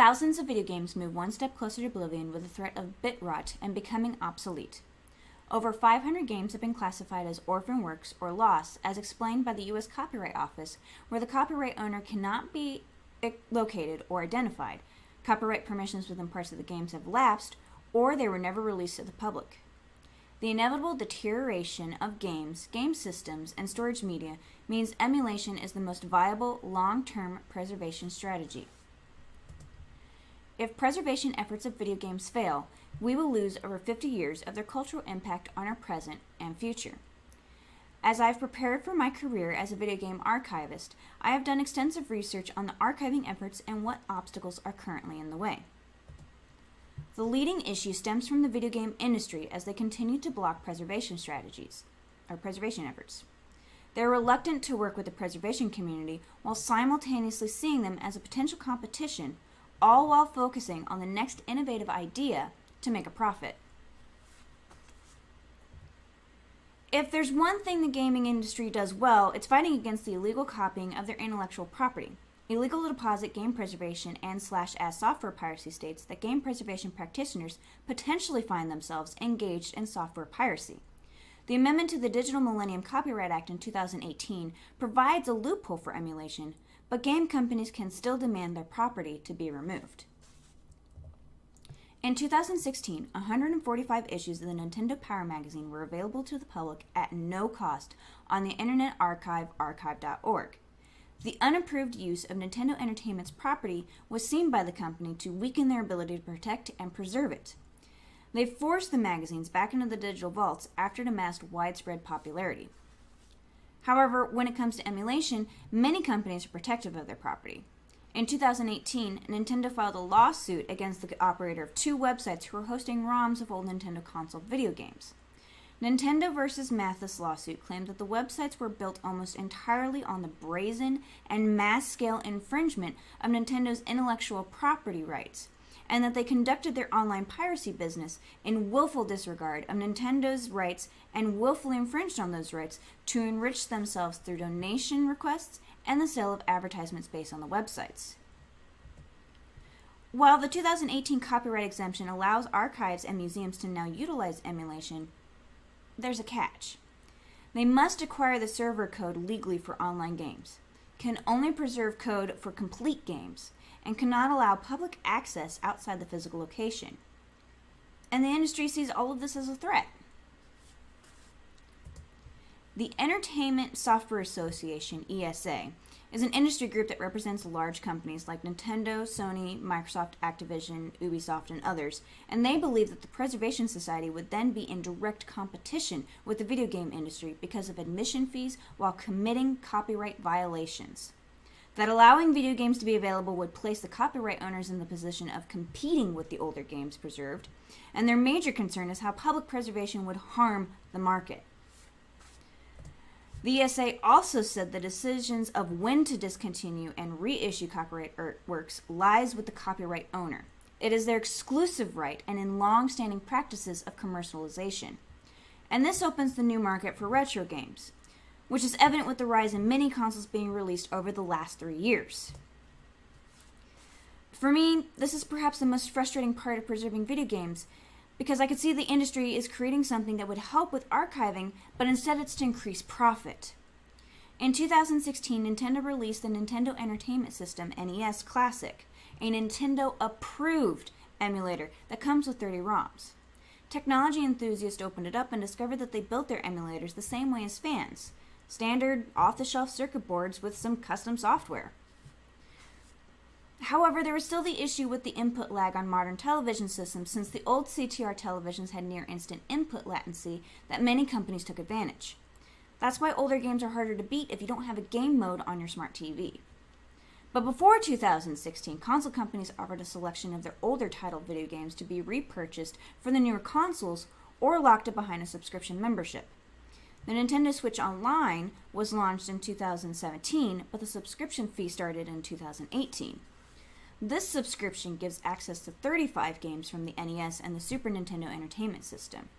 thousands of video games move one step closer to oblivion with the threat of bit rot and becoming obsolete. Over 500 games have been classified as orphan works or lost, as explained by the U.S. Copyright Office, where the copyright owner cannot be located or identified. Copyright permissions within parts of the games have lapsed, or they were never released to the public. The inevitable deterioration of games, game systems, and storage media means emulation is the most viable long-term preservation strategy. If preservation efforts of video games fail, we will lose over 50 years of their cultural impact on our present and future. As I've prepared for my career as a video game archivist, I have done extensive research on the archiving efforts and what obstacles are currently in the way. The leading issue stems from the video game industry as they continue to block preservation efforts. They're reluctant to work with the preservation community while simultaneously seeing them as a potential competition, all while focusing on the next innovative idea to make a profit. If there's one thing the gaming industry does well, it's fighting against the illegal copying of their intellectual property. Illegal to deposit game preservation and /as software piracy states that game preservation practitioners potentially find themselves engaged in software piracy. The amendment to the Digital Millennium Copyright Act in 2018 provides a loophole for emulation, but game companies can still demand their property to be removed. In 2016, 145 issues of the Nintendo Power magazine were available to the public at no cost on the Internet Archive, archive.org. The unapproved use of Nintendo Entertainment's property was seen by the company to weaken their ability to protect and preserve it. They forced the magazines back into the digital vaults after it amassed widespread popularity. However, when it comes to emulation, many companies are protective of their property. In 2018, Nintendo filed a lawsuit against the operator of two websites who were hosting ROMs of old Nintendo console video games. Nintendo vs. Mathis lawsuit claimed that the websites were built almost entirely on the brazen and mass-scale infringement of Nintendo's intellectual property rights, and that they conducted their online piracy business in willful disregard of Nintendo's rights and willfully infringed on those rights to enrich themselves through donation requests and the sale of advertisements based on the websites. While the 2018 copyright exemption allows archives and museums to now utilize emulation, there's a catch. They must acquire the server code legally for online games, can only preserve code for complete games, and cannot allow public access outside the physical location. And the industry sees all of this as a threat. The Entertainment Software Association, ESA, is an industry group that represents large companies like Nintendo, Sony, Microsoft, Activision, Ubisoft, and others, and they believe that the Preservation Society would then be in direct competition with the video game industry because of admission fees while committing copyright violations. That allowing video games to be available would place the copyright owners in the position of competing with the older games preserved, and their major concern is how public preservation would harm the market. The ESA also said the decisions of when to discontinue and reissue copyright works lies with the copyright owner. It is their exclusive right and in long-standing practices of commercialization. And this opens the new market for retro games, which is evident with the rise in mini consoles being released over the last 3 years. For me, this is perhaps the most frustrating part of preserving video games, because I could see the industry is creating something that would help with archiving, but instead it's to increase profit. In 2016, Nintendo released the Nintendo Entertainment System NES Classic, a Nintendo-approved emulator that comes with 30 ROMs. Technology enthusiasts opened it up and discovered that they built their emulators the same way as fans, standard off-the-shelf circuit boards with some custom software. However, there was still the issue with the input lag on modern television systems, since the old CTR televisions had near instant input latency that many companies took advantage. That's why older games are harder to beat if you don't have a game mode on your smart TV. But before 2016, console companies offered a selection of their older titled video games to be repurchased for the newer consoles or locked up behind a subscription membership. The Nintendo Switch Online was launched in 2017, but the subscription fee started in 2018. This subscription gives access to 35 games from the NES and the Super Nintendo Entertainment System.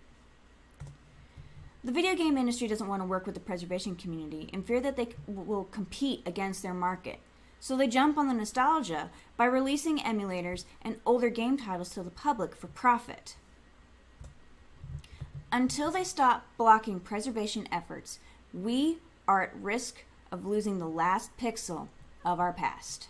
The video game industry doesn't want to work with the preservation community in fear that they will compete against their market. So they jump on the nostalgia by releasing emulators and older game titles to the public for profit. Until they stop blocking preservation efforts, we are at risk of losing the last pixel of our past.